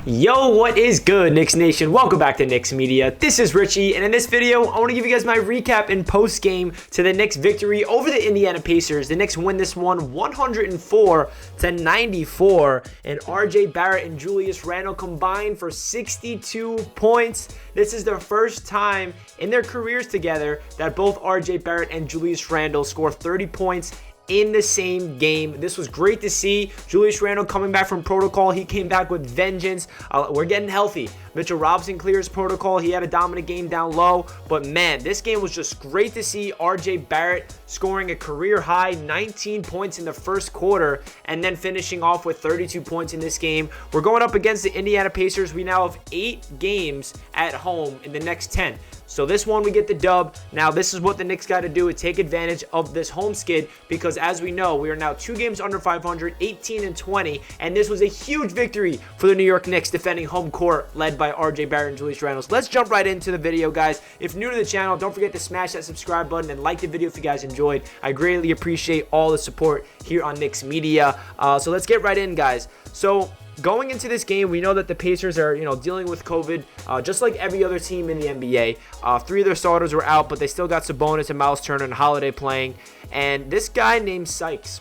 Yo, what is good, Knicks Nation? Welcome back to Knicks Media. This is Richie, and in this video, I want to give you guys my recap and post-game to the Knicks' victory over the Indiana Pacers. The Knicks win this one 104-94, and RJ Barrett and Julius Randle combined for 62 points. This is their first time in their careers together that both RJ Barrett and Julius Randle score 30 points in the same game. This was great to see. Julius Randle coming back from protocol. He came back with vengeance. We're getting healthy. Mitchell Robinson clears protocol. He had a dominant game down low. But man, this game was just great to see. RJ Barrett scoring a career high 19 points in the first quarter and then finishing off with 32 points in this game. We're going up against the Indiana Pacers. We now have 8 games at home in the next 10. So this one we get the dub. Now this is what the Knicks got to do, is take advantage of this home skid, because as we know, we are now 2 games under 500, 18-20, and this was a huge victory for the New York Knicks defending home court led by RJ Barrett and Julius Randle. So let's jump right into the video, guys. If you're new to the channel, don't forget to smash that subscribe button and like the video if you guys enjoyed. I greatly appreciate all the support here on Knicks Media. So let's get right in, guys. So going into this game, we know that the Pacers are, dealing with COVID, just like every other team in the NBA. 3 of their starters were out, but they still got Sabonis and Miles Turner and Holiday playing. And this guy named Sykes,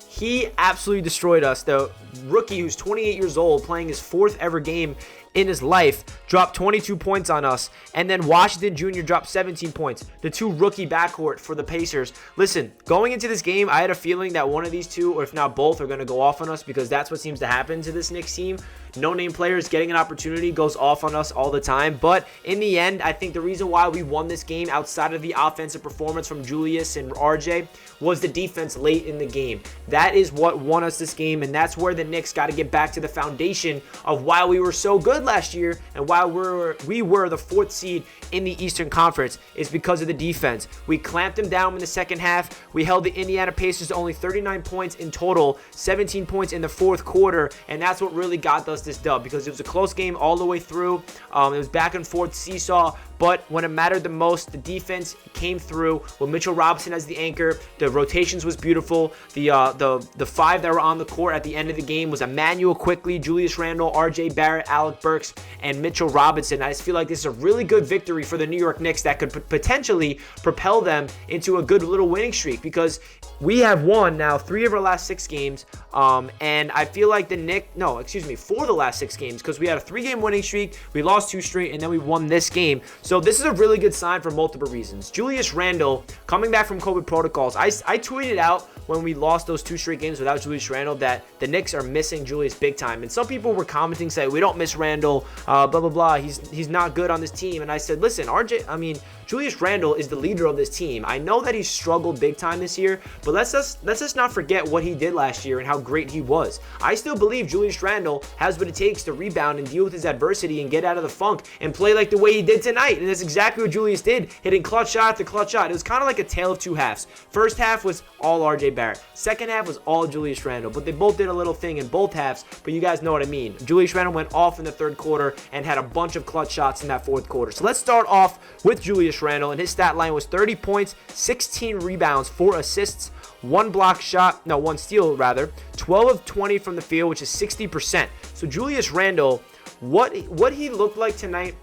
he absolutely destroyed us. The rookie, who's 28 years old, playing his 4th ever game in his life, dropped 22 points on us, and then Washington Jr. dropped 17 points. The 2 rookie backcourt for the Pacers. Listen, going into this game, I had a feeling that one of these 2, or if not both, are going to go off on us, because that's what seems to happen to this Knicks team. No-name players getting an opportunity goes off on us all the time. But in the end, I think the reason why we won this game, outside of the offensive performance from Julius and RJ, was the defense late in the game. That is what won us this game, and that's where the Knicks got to get back to the foundation of why we were so good last year and why we were the 4th seed in the Eastern Conference, is because of the defense. We clamped them down in the second half. We held the Indiana Pacers to only 39 points in total, 17 points in the 4th quarter, and that's what really got us this dub, because it was a close game all the way through. It was back and forth seesaw, but when it mattered the most, the defense came through with Mitchell Robinson as the anchor. The rotations was beautiful. The 5 that were on the court at the end of the game was Emmanuel Quickley, Julius Randle, RJ Barrett, Alec Burks, and Mitchell Robinson. I just feel like this is a really good victory for the New York Knicks that could potentially propel them into a good little winning streak, because we have won now 3 of our last 6 games, and I feel like 4 of the last 6 games, because we had a 3-game winning streak, we lost 2 straight, and then we won this game. So this is a really good sign for multiple reasons. Julius Randle coming back from COVID protocols. I tweeted out when we lost those 2 straight games without Julius Randle that the Knicks are missing Julius big time, and some people were commenting saying, we don't miss Randle, blah blah blah, he's not good on this team. And I said, listen, Julius Randle is the leader of this team. I know that he's struggled big time this year, but let's just not forget what he did last year and how great he was. I still believe Julius Randle has what it takes to rebound and deal with his adversity and get out of the funk and play like the way he did tonight. And that's exactly what Julius did, hitting clutch shot after clutch shot. It was kind of like a tale of 2 halves. First half was all RJ Barrett. Second half was all Julius Randle, but they both did a little thing in both halves, but you guys know what I mean. Julius Randle went off in the 3rd quarter and had a bunch of clutch shots in that 4th quarter. So let's start off with Julius Randle, and his stat line was 30 points, 16 rebounds, 4 assists, 1 steal rather, 12 of 20 from the field, which is 60%. So Julius Randle, what he looked like tonight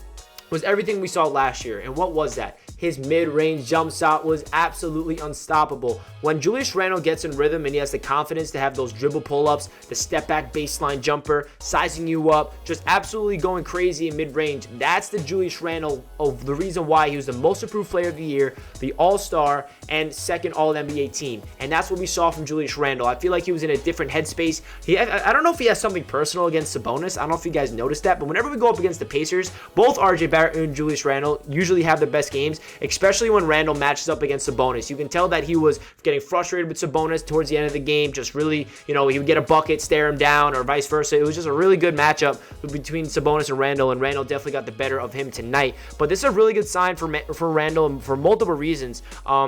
was everything we saw last year. And what was that? His mid-range jump shot was absolutely unstoppable. When Julius Randle gets in rhythm and he has the confidence to have those dribble pull-ups, the step-back baseline jumper, sizing you up, just absolutely going crazy in mid-range, that's the Julius Randle of the reason why he was the most improved player of the year, the All-Star, and 2nd All-NBA team. And that's what we saw from Julius Randle. I feel like he was in a different headspace. I don't know if he has something personal against Sabonis. I don't know if you guys noticed that, but whenever we go up against the Pacers, both RJ Barrett and Julius Randle usually have the best games, especially when Randle matches up against Sabonis. You can tell that he was getting frustrated with Sabonis towards the end of the game, just really, he would get a bucket, stare him down, or vice versa. It was just a really good matchup between Sabonis and Randle definitely got the better of him tonight. But this is a really good sign for Randle for multiple reasons.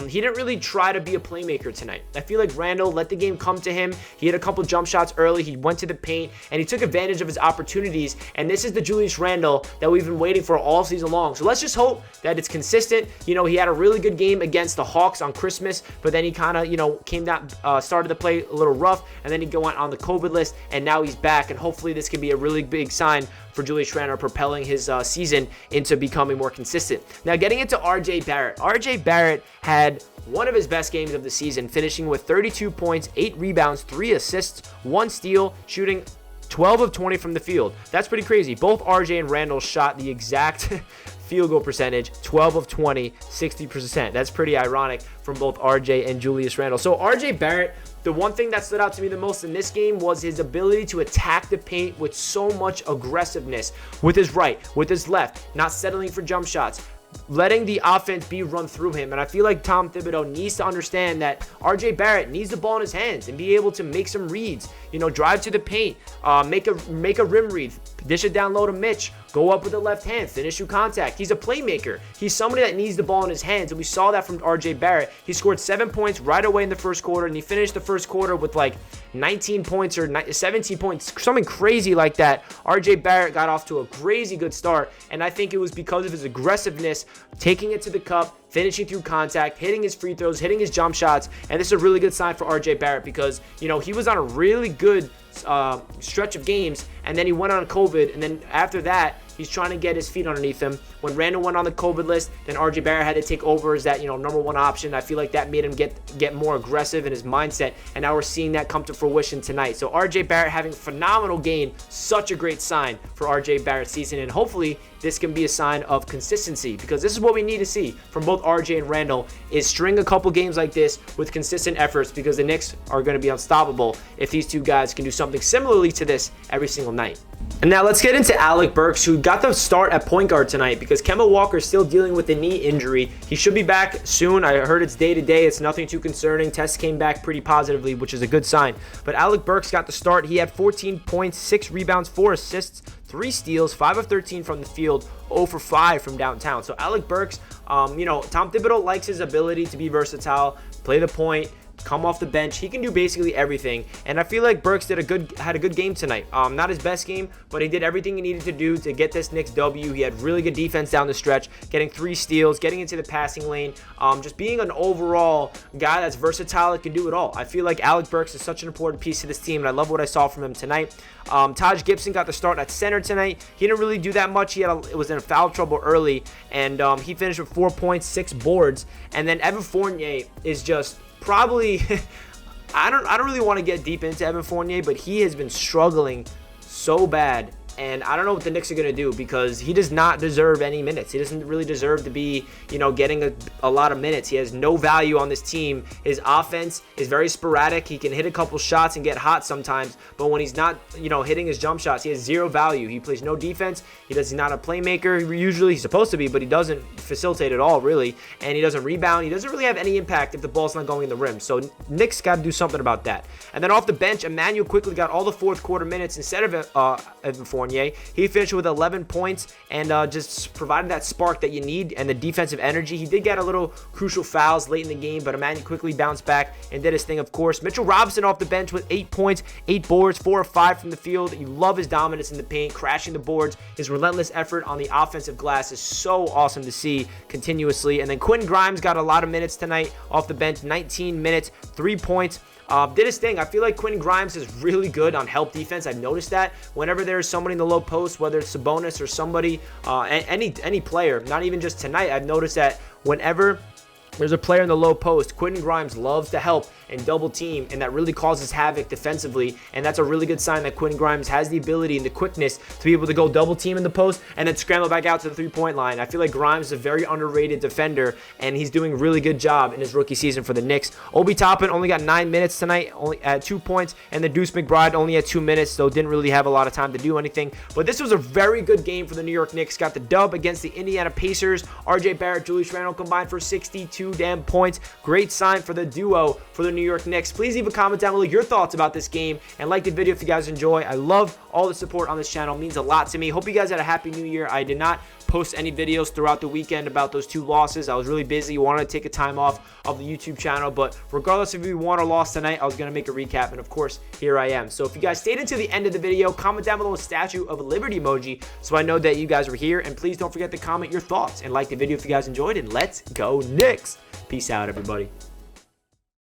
He didn't really try to be a playmaker tonight. I feel like Randle let the game come to him. He had a couple jump shots early. He went to the paint, and he took advantage of his opportunities, and this is the Julius Randle that we've been waiting for all season long. So let's just hope that it's consistent, he had a really good game against the Hawks on Christmas, but then he kind of, came down, started to play a little rough, and then he went on the COVID list, and now he's back, and hopefully this can be a really big sign for Julius Randle, propelling his season into becoming more consistent. Now, getting into RJ Barrett. RJ Barrett had one of his best games of the season, finishing with 32 points, 8 rebounds, 3 assists, 1 steal, shooting 12 of 20 from the field. That's pretty crazy. Both RJ and Randle shot the exact field goal percentage, 12 of 20, 60%. That's pretty ironic from both RJ and Julius Randle. So RJ Barrett, the one thing that stood out to me the most in this game was his ability to attack the paint with so much aggressiveness, with his right, with his left, not settling for jump shots, letting the offense be run through him. And I feel like Tom Thibodeau needs to understand that RJ Barrett needs the ball in his hands and be able to make some reads, drive to the paint, make a rim read, dish it down low to Mitch, go up with the left hand, finish through contact. He's a playmaker. He's somebody that needs the ball in his hands, and we saw that from RJ Barrett. He scored 7 points right away in the first quarter, and he finished the first quarter with like 19 points or 17 points, something crazy like that. RJ Barrett got off to a crazy good start, and I think it was because of his aggressiveness, taking it to the cup, finishing through contact, hitting his free throws, hitting his jump shots, and this is a really good sign for RJ Barrett because, he was on a really good stretch of games, and then he went on COVID, and then after that, he's trying to get his feet underneath him. When Randle went on the COVID list, then RJ Barrett had to take over as that, number one option. I feel like that made him get more aggressive in his mindset, and now we're seeing that come to fruition tonight. So RJ Barrett having a phenomenal game, such a great sign for RJ Barrett's season, and hopefully this can be a sign of consistency because this is what we need to see from both RJ and Randle is string a couple games like this with consistent efforts because the Knicks are going to be unstoppable if these two guys can do something similarly to this every single night. And now let's get into Alec Burks, who got the start at point guard tonight because Kemba Walker is still dealing with a knee injury. He should be back soon. I heard it's day-to-day. It's nothing too concerning. Tests came back pretty positively, which is a good sign. But Alec Burks got the start. He had 14 points, 6 rebounds, 4 assists, 3 steals, 5 of 13 from the field, 0 for 5 from downtown. So Alec Burks, Tom Thibodeau likes his ability to be versatile, play the point, come off the bench. He can do basically everything, and I feel like Burks had a good game tonight. Not his best game, but he did everything he needed to do to get this Knicks W. He had really good defense down the stretch, getting 3 steals, getting into the passing lane, just being an overall guy that's versatile and can do it all. I feel like Alec Burks is such an important piece to this team, and I love what I saw from him tonight. Taj Gibson got the start at center tonight. He didn't really do that much. It was in foul trouble early, and he finished with 4 points, 6 boards, and then Evan Fournier is just probably I don't really want to get deep into Evan Fournier, but he has been struggling so bad, and I don't know what the Knicks are going to do because he does not deserve any minutes. He doesn't really deserve to be, getting a lot of minutes. He has no value on this team. His offense is very sporadic. He can hit a couple shots and get hot sometimes, but when he's not, hitting his jump shots, he has 0 value. He plays no defense. He's not a playmaker. Usually he's supposed to be, but he doesn't facilitate at all, really, and he doesn't rebound. He doesn't really have any impact if the ball's not going in the rim. So Knicks got to do something about that. And then off the bench, Emmanuel quickly got all the fourth quarter minutes instead of Evan Fournier. He finished with 11 points and just provided that spark that you need and the defensive energy. He did get a little crucial fouls late in the game, but Emmanuel quickly bounced back and did his thing, of course. Mitchell Robinson off the bench with 8 points, 8 boards, 4 of 5 from the field. You love his dominance in the paint, crashing the boards. His relentless effort on the offensive glass is so awesome to see continuously. And then Quentin Grimes got a lot of minutes tonight off the bench, 19 minutes, 3 points. Did his thing. I feel like Quentin Grimes is really good on help defense. I've noticed that whenever there's somebody in the low post, whether it's Sabonis or somebody, any player, not even just tonight, I've noticed that whenever there's a player in the low post, Quentin Grimes loves to help and double team, and that really causes havoc defensively, and that's a really good sign that Quentin Grimes has the ability and the quickness to be able to go double team in the post and then scramble back out to the three-point line. I feel like Grimes is a very underrated defender, and he's doing a really good job in his rookie season for the Knicks. Obi Toppin only got 9 minutes tonight, only at 2 points, and the Deuce McBride only had 2 minutes, so didn't really have a lot of time to do anything. But this was a very good game for the New York Knicks. Got the dub against the Indiana Pacers. RJ Barrett, Julius Randle combined for 62 damn points. Great sign for the duo for the New York Knicks. Please leave a comment down below your thoughts about this game and like the video if you guys enjoy. I love all the support on this channel. It means a lot to me. Hope you guys had a happy new year. I did not post any videos throughout the weekend about those 2 losses. I was really busy, wanted to take a time off of the YouTube channel, but regardless if we won or lost tonight, I was going to make a recap, and of course, here I am. So if you guys stayed until the end of the video, comment down below a Statue of Liberty emoji so I know that you guys were here, and please don't forget to comment your thoughts and like the video if you guys enjoyed, and let's go Knicks! Peace out, everybody.